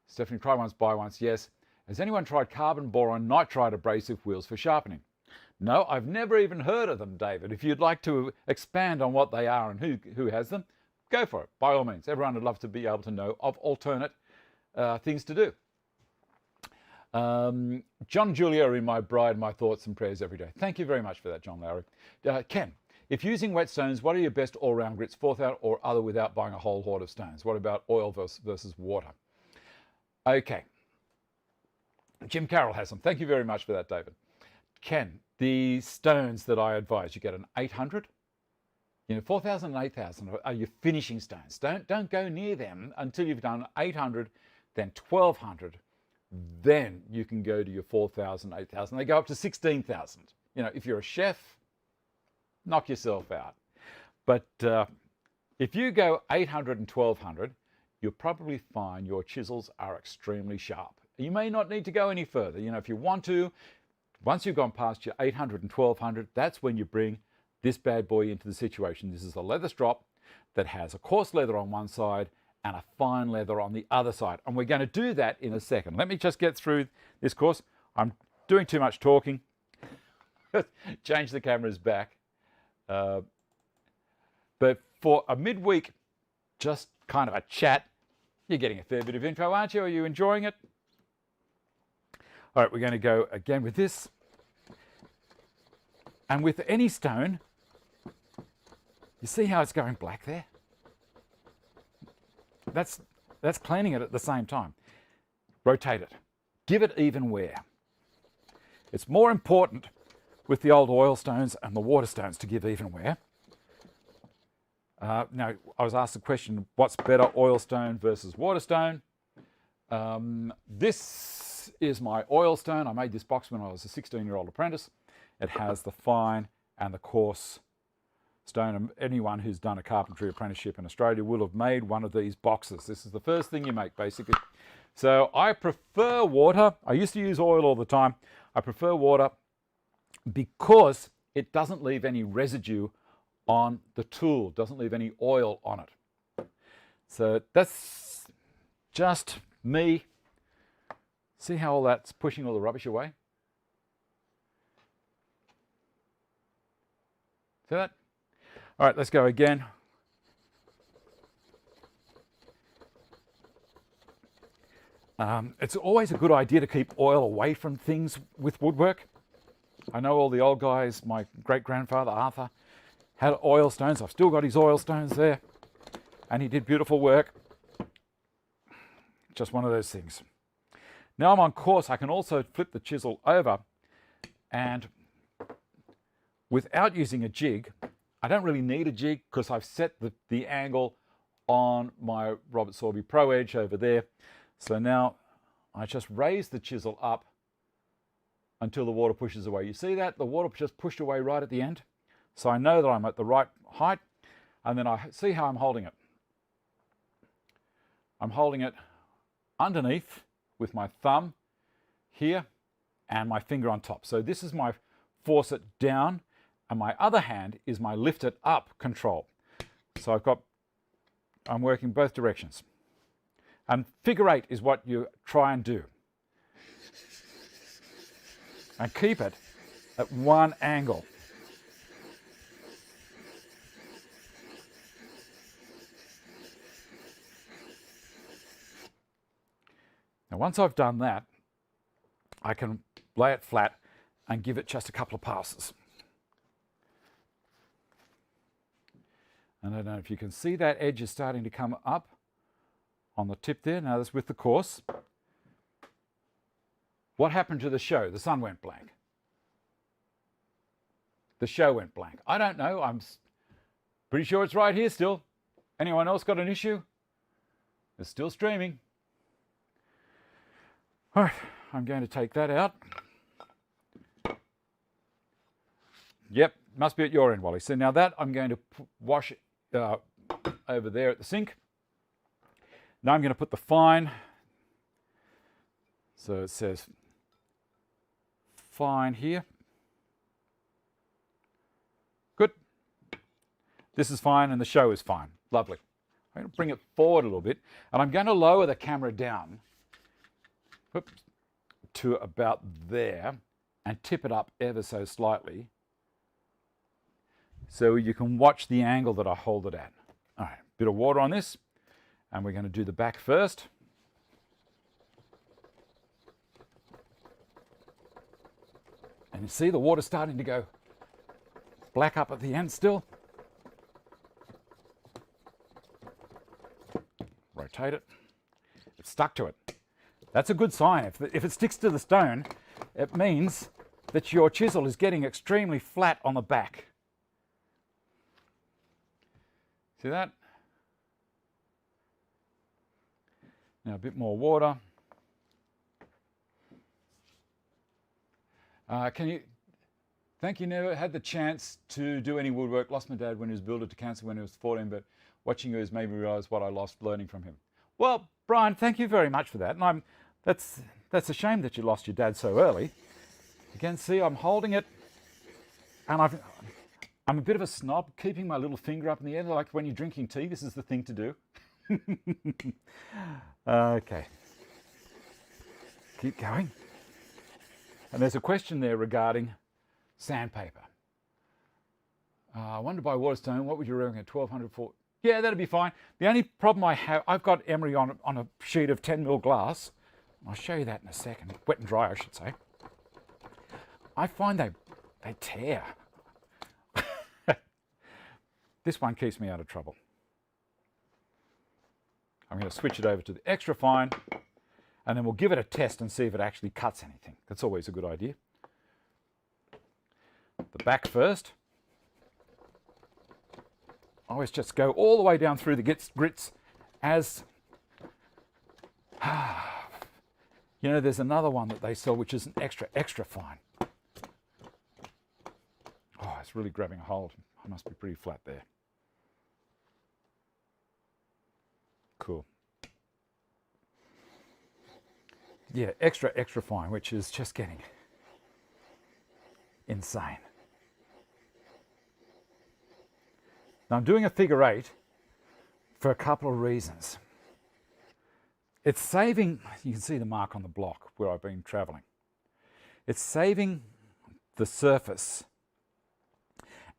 Stephanie, try once, buy once, yes. Has anyone tried carbon boron nitride abrasive wheels for sharpening? No, I've never even heard of them, David. If you'd like to expand on what they are and who has them, go for it, by all means. Everyone would love to be able to know of alternate things to do. John Julia in my bride, my thoughts and prayers every day. Thank you very much for that, John Lowry. Ken, if using wet stones, what are your best all-round grits, fourth out or other without buying a whole hoard of stones? What about oil versus water? Okay. Jim Carroll has them. Thank you very much for that, David. Ken, the stones that I advise, you get an 800. 4,000 and 8,000 are your finishing stones. Don't go near them until you've done 800, then 1,200. Then you can go to your 4,000, 8,000. They go up to 16,000. If you're a chef, knock yourself out. But if you go 800 and 1,200, you'll probably find your chisels are extremely sharp. You may not need to go any further. If you want to, once you've gone past your 800 and 1,200, that's when you bring this bad boy into the situation. This is a leather strop that has a coarse leather on one side and a fine leather on the other side. And we're going to do that in a second. Let me just get through this course. I'm doing too much talking. Change the cameras back. But for a midweek, just kind of a chat, you're getting a fair bit of info, aren't you? Are you enjoying it? All right, we're going to go again with this. And with any stone, you see how it's going black there? That's cleaning it at the same time. Rotate it. Give it even wear. It's more important with the old oil stones and the water stones to give even wear. Now, I was asked the question, what's better, oil stone versus water stone? This is my oil stone. I made this box when I was a 16-year-old apprentice. It has the fine and the coarse stone. And anyone who's done a carpentry apprenticeship in Australia will have made one of these boxes. This is the first thing you make, basically. So I prefer water. I used to use oil all the time. I prefer water because it doesn't leave any residue on the tool, doesn't leave any oil on it. So that's just me. See how all that's pushing all the rubbish away? See that? All right, let's go again. It's always a good idea to keep oil away from things with woodwork. I know all the old guys, my great-grandfather Arthur had oil stones. I've still got his oil stones there. And he did beautiful work. Just one of those things. Now I'm on course, I can also flip the chisel over, and without using a jig, I don't really need a jig because I've set the angle on my Robert Sorby Pro Edge over there. So now I just raise the chisel up until the water pushes away. You see that? The water just pushed away right at the end. So I know that I'm at the right height, and then I see how I'm holding it. I'm holding it underneath with my thumb here and my finger on top. So this is my force it down, and my other hand is my lift it up control. So I'm working both directions. And figure eight is what you try and do. And keep it at one angle. Now once I've done that, I can lay it flat and give it just a couple of passes. And I don't know if you can see that edge is starting to come up on the tip there. Now that's with the course. What happened to the show? The sun went blank. The show went blank. I don't know. I'm pretty sure it's right here still. Anyone else got an issue? It's still streaming. All right, I'm going to take that out. Yep, must be at your end, Wally. So now that I'm going to wash over there at the sink. Now I'm going to put the fine. So it says fine here. Good. This is fine and the show is fine. Lovely. I'm going to bring it forward a little bit, and I'm going to lower the camera down. Oops. to about there and tip it up ever so slightly so you can watch the angle that I hold it at. All right, bit of water on this, and we're going to do the back first. And you see the water starting to go black up at the end still. Rotate it. It's stuck to it. That's a good sign. If it sticks to the stone, it means that your chisel is getting extremely flat on the back. See that? Now a bit more water. Thank you, never had the chance to do any woodwork. Lost my dad when he was builder to cancer when he was 14, but watching you has made me realise what I lost learning from him. Well, Brian, thank you very much for that. And that's a shame that you lost your dad so early. Again, see, I'm holding it, and I'm a bit of a snob, keeping my little finger up in the air, like when you're drinking tea, this is the thing to do. Okay. Keep going. And there's a question there regarding sandpaper. I wanted to buy Waterstone. What would you reckon at 1200 for? Yeah, that'd be fine. The only problem I have, I've got emery on a sheet of 10mm glass. I'll show you that in a second. Wet and dry, I should say. I find they tear. This one keeps me out of trouble. I'm going to switch it over to the extra fine, and then we'll give it a test and see if it actually cuts anything. That's always a good idea. The back first. I always just go all the way down through the grits as... You know, there's another one that they sell which is an extra fine. Oh, it's really grabbing a hold. I must be pretty flat there. Cool. Yeah, extra fine, which is just getting insane. Now I'm doing a figure 8 for a couple of reasons. It's saving, you can see the mark on the block where I've been traveling. It's saving the surface.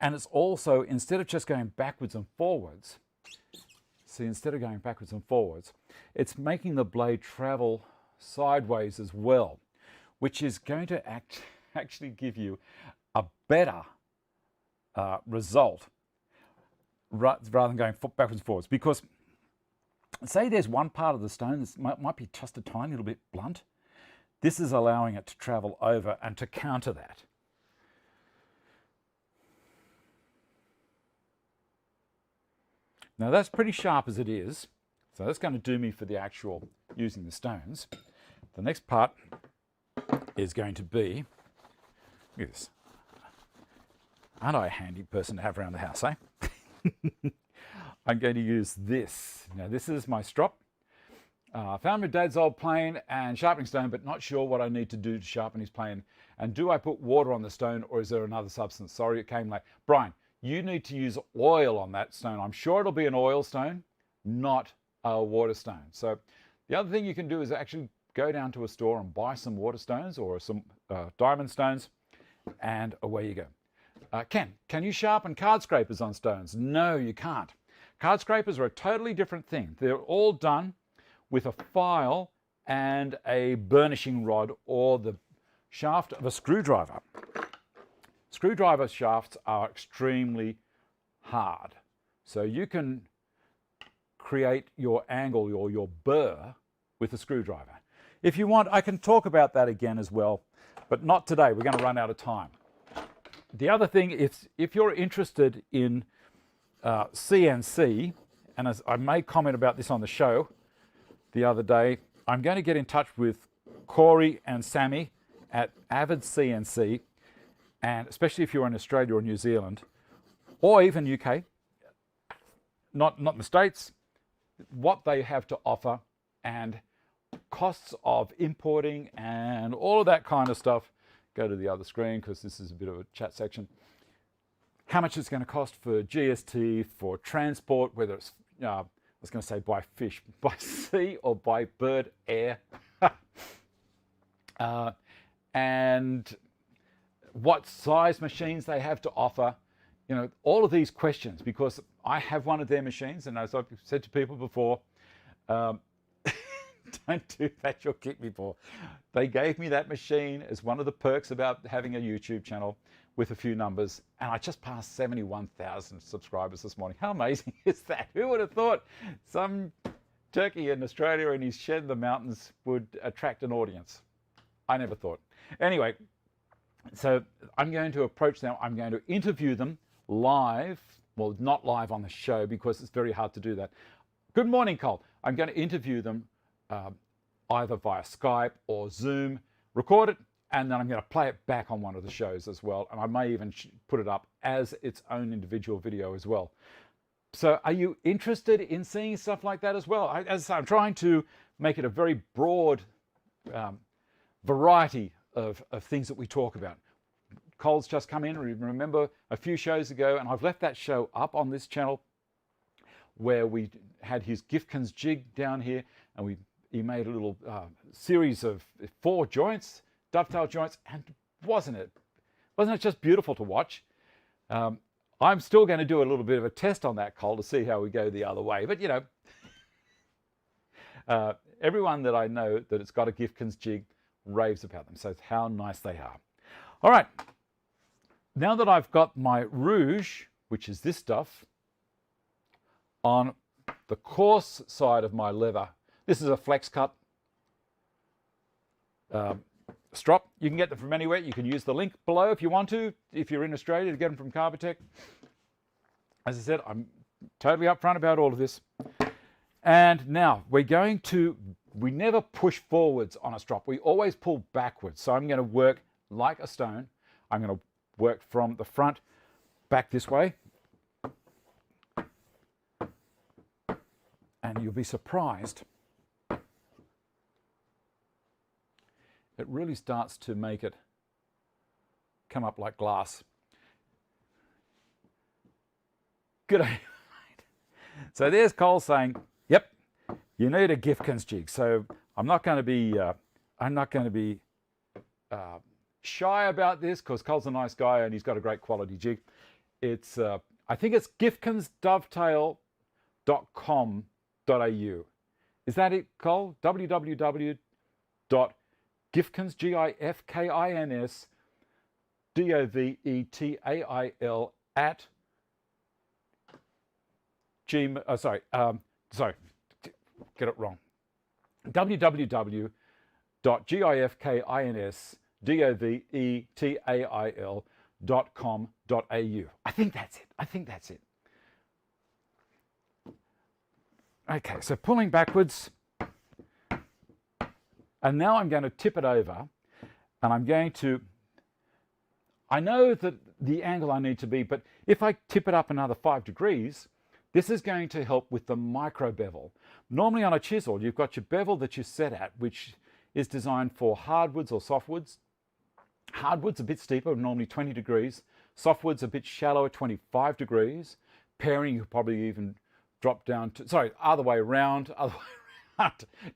And it's also, instead of just going backwards and forwards, see, instead of going backwards and forwards, it's making the blade travel sideways as well, which is going to actually give you a better result rather than going backwards and forwards. Because say there's one part of the stone that might be just a tiny little bit blunt. This is allowing it to travel over and to counter that. Now that's pretty sharp as it is, so that's going to do me for the actual using the stones. The next part is going to be, look at this. Aren't I a handy person to have around the house, eh? I'm going to use this. Now this is my strop. I found my dad's old plane and sharpening stone, but not sure what I need to do to sharpen his plane. And do I put water on the stone, or is there another substance? Sorry, it came late. Brian, you need to use oil on that stone. I'm sure it'll be an oil stone, not a water stone. So the other thing you can do is actually go down to a store and buy some water stones or some diamond stones, and away you go. Ken, can you sharpen card scrapers on stones? No, you can't. Card scrapers are a totally different thing. They're all done with a file and a burnishing rod or the shaft of a screwdriver. Screwdriver shafts are extremely hard. So you can create your angle or your burr with a screwdriver. If you want, I can talk about that again as well, but not today. We're going to run out of time. The other thing is, if you're interested in CNC, and as I made comment about this on the show the other day, I'm going to get in touch with Corey and Sammy at Avid CNC, and especially if you're in Australia or New Zealand, or even UK, not in the States, what they have to offer and costs of importing and all of that kind of stuff. Go to the other screen because this is a bit of a chat section. How much it's going to cost for GST, for transport, whether it's, I was going to say by fish, by sea or by bird, air. and what size machines they have to offer. You know, all of these questions, because I have one of their machines, and as I've said to people before, don't do that, you'll kick me for. They gave me that machine as one of the perks about having a YouTube channel with a few numbers, and I just passed 71,000 subscribers this morning. How amazing is that? Who would have thought some turkey in Australia in his shed in the mountains would attract an audience? I never thought. Anyway, so I'm going to approach now. I'm going to interview them live. Well, not live on the show because it's very hard to do that. Good morning, Cole. I'm going to interview them either via Skype or Zoom, record it, and then I'm going to play it back on one of the shows as well. And I may even put it up as its own individual video as well. So are you interested in seeing stuff like that as well? As I say, I'm trying to make it a very broad variety of things that we talk about. Cole's just come in, remember a few shows ago, and I've left that show up on this channel where we had his Gifkins jig down here, and he made a little series of 4 joints, dovetail joints, and wasn't it just beautiful to watch? I'm still going to do a little bit of a test on that, Cole, to see how we go the other way. But, you know, everyone that I know that it's got a Gifkins jig raves about them. So it's how nice they are. All right. Now that I've got my rouge, which is this stuff, on the coarse side of my leather, this is a flex cut strop. You can get them from anywhere. You can use the link below if you want to, if you're in Australia, to get them from Carbotech. As I said, I'm totally upfront about all of this. And now we never push forwards on a strop. We always pull backwards. So I'm going to work like a stone. I'm going to work from the front back this way. And you'll be surprised. It really starts to make it come up like glass. Good day. So there's Cole saying, yep, you need a Gifkins jig. So I'm not going to be shy about this, because Cole's a nice guy and he's got a great quality jig. It's I think it's gifkinsdovetail.com.au. Is that it, Cole? www.gifkins, Gifkins, DOVETAIL at Gmail. Sorry, get it wrong. www.gifkinsdovetail.com.au. I think that's it. Okay, so pulling backwards. And now I'm going to tip it over, and I know that the angle I need to be, but if I tip it up another 5 degrees, this is going to help with the micro bevel. Normally on a chisel, you've got your bevel that you set at, which is designed for hardwoods or softwoods. Hardwoods a bit steeper, normally 20 degrees. Softwoods a bit shallower, 25 degrees. Pairing, you probably even drop down to, sorry, other way around.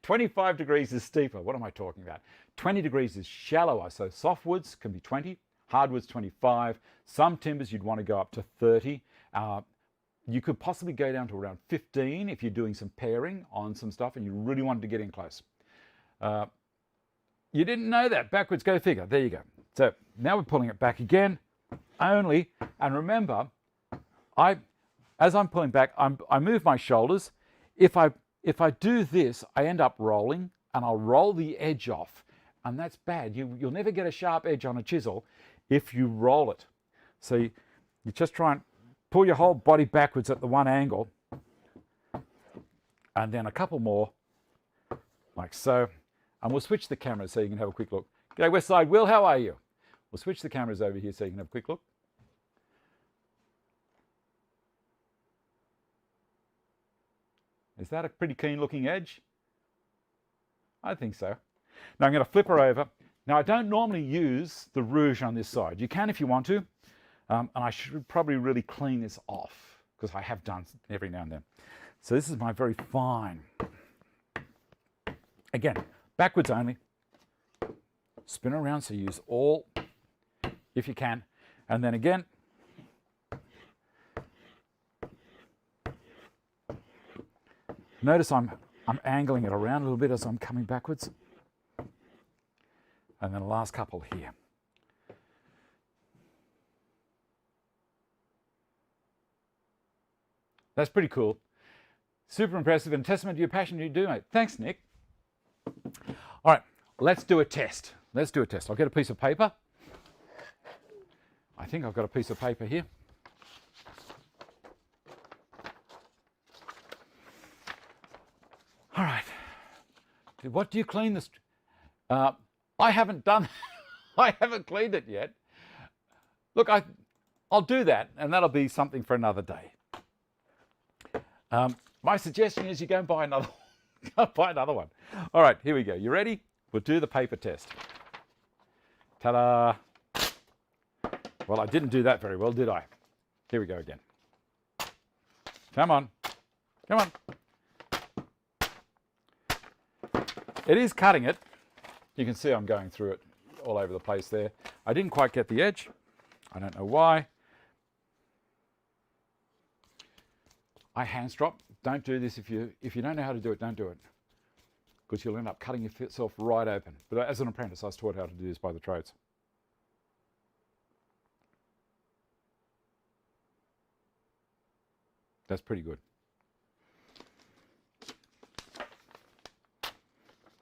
25 degrees is steeper. What am I talking about? 20 degrees is shallower. So softwoods can be 20, hardwoods 25. Some timbers you'd want to go up to 30. You could possibly go down to around 15 if you're doing some pairing on some stuff and you really wanted to get in close. You didn't know that. Backwards, go figure. There you go. So now we're pulling it back again. And remember, as I'm pulling back, I move my shoulders. If I do this, I end up rolling, and I'll roll the edge off, and that's bad. You'll never get a sharp edge on a chisel if you roll it. So you just try and pull your whole body backwards at the one angle, and then a couple more, like so. And we'll switch the cameras so you can have a quick look. G'day Westside Will, how are you? We'll switch the cameras over here so you can have a quick look. Is that a pretty keen looking edge? I think so. Now I'm going to flip her over. Now I don't normally use the rouge on this side. You can if you want to. And I should probably really clean this off, because I have done every now and then. So this is my very fine. Again, backwards only. spin around, so use all if you can. And then again, notice I'm angling it around a little bit as I'm coming backwards. And then the last couple here. That's pretty cool. Super impressive and testament to your passion you do, mate. Thanks, Nick. All right, let's do a test. Let's do a test. I'll get a piece of paper. I think I've got a piece of paper here. All right. What do you clean this? I haven't done, I haven't cleaned it yet. Look, I'll do that, and that'll be something for another day. My suggestion is you go and buy another one. All right, here we go. You ready? We'll do the paper test. Ta-da! Well, I didn't do that very well, did I? Here we go again. Come on. Come on. It is cutting it. You can see I'm going through it all over the place there. I didn't quite get the edge. I don't know why. I hands drop. Don't do this if you don't know how to do it, don't do it. Because you'll end up cutting yourself right open. But as an apprentice, I was taught how to do this by the trades. That's pretty good.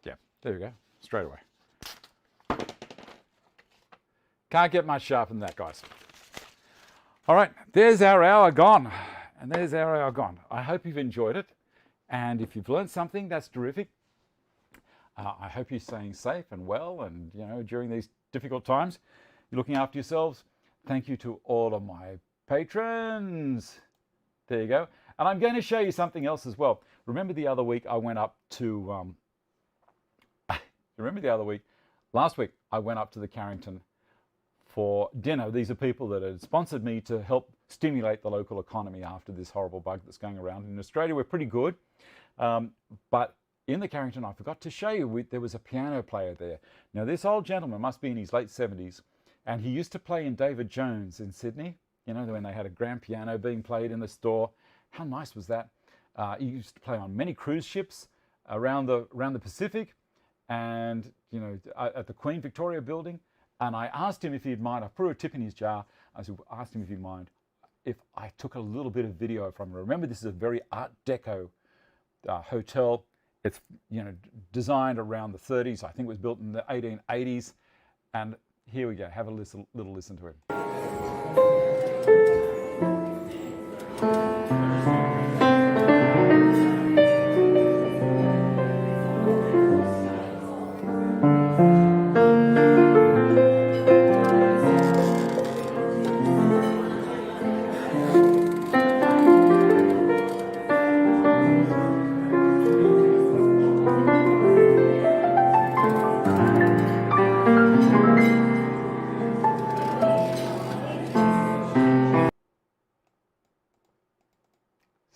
Yeah, there we go. Straight away. Can't get much sharper than that, guys. All right, there's our hour gone. And there's our hour gone. I hope you've enjoyed it. And if you've learned something, that's terrific. I hope you're staying safe and well, and during these difficult times, you're looking after yourselves. Thank you to all of my patrons. There you go. And I'm going to show you something else as well. Remember the other week I went up to, last week I went up to the Carrington for dinner. These are people that had sponsored me to help stimulate the local economy after this horrible bug that's going around. In Australia, we're pretty good. But in the Carrington, I forgot to show you, there was a piano player there. Now, this old gentleman must be in his late 70s, and he used to play in David Jones in Sydney. When they had a grand piano being played in the store. How nice was that? He used to play on many cruise ships around the Pacific, and at the Queen Victoria building. And I asked him if he'd mind. I threw a tip in his jar. Asked him if he'd mind if I took a little bit of video from him. Remember, this is a very Art Deco hotel. It's designed around the 30s. I think it was built in the 1880s. And here we go. Have a little listen to him.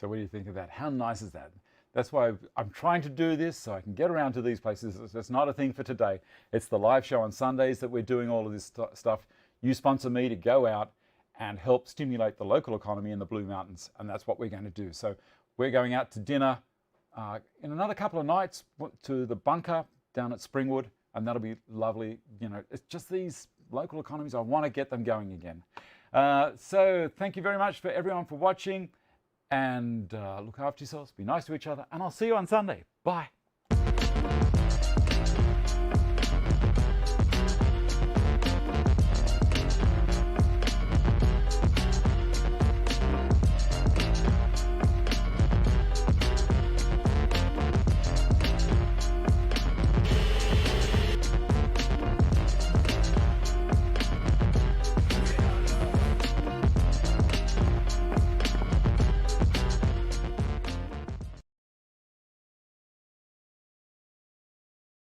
So what do you think of that? How nice is that? That's why I'm trying to do this so I can get around to these places. It's not a thing for today. It's the live show on Sundays that we're doing all of this stuff. You sponsor me to go out and help stimulate the local economy in the Blue Mountains, and that's what we're going to do. So we're going out to dinner in another couple of nights to the bunker down at Springwood, and that'll be lovely. It's just these local economies. I want to get them going again. So thank you very much for everyone for watching. And look after yourselves, be nice to each other, and I'll see you on Sunday. Bye.